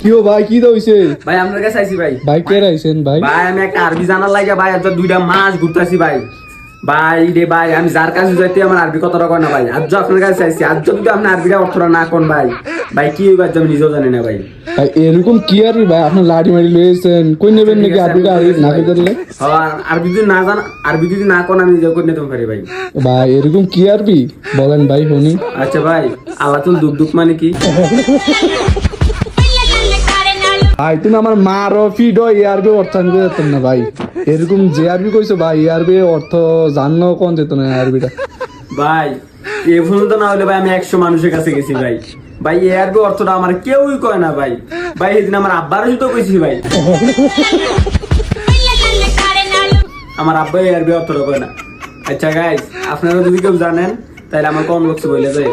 কিও ভাই কি দইছে ভাই আপনার কাছে আইছি ভাই। ভাই কে রাইছেন ভাই? ভাই আমি একটা আরবি জানার লাগে ভাই আজ 2টা মাস ঘুরতেছি ভাই। ভাই রে ভাই আমি যার কাছে যাইতে আমার আরবি কথাটা কয় না ভাই। আজ আপনার কাছে আইছি, আজ যদি আপনি আরবিটা অর্থটা না কোন ভাই, ভাই কি হইবে আমি নিজেও জানি না ভাই। ভাই এরকম কি আরবি ভাই? আপনি লাড়ি মারি লইছেন, কই নেবেন নাকি আরবিটা না করলে? হ্যাঁ আরবি যদি না জান, আরবি যদি না কোন আমি নিজেও করে নিতে পারি ভাই। ভাই এরকম কি আরবি বলেন ভাই শুনি। আচ্ছা ভাই আল্লাতুল দুক দুক মানে কি? ভাই তুমি আমার মারো ফিডো এই আরবি অর্থ আমি যেতাম না ভাই। এরকম যে আরবি কইছো ভাই এই আরবি অর্থ জানলো কোন যেত না আরবিটা। ভাই এ পর্যন্ত না হলে ভাই আমি 100 মানুষের কাছে গেছি ভাই। ভাই এই আরবি অর্থটা আমার কেউই কয় না ভাই। ভাই সেদিন আমার আব্বার সাথে কইছি ভাই, আমার আব্বা এই আরবি অর্থটা কয় না। আচ্ছা গাইস আপনারা যদি কেউ জানেন তাহলে আমার কমেন্ট বক্সে বলে যায়।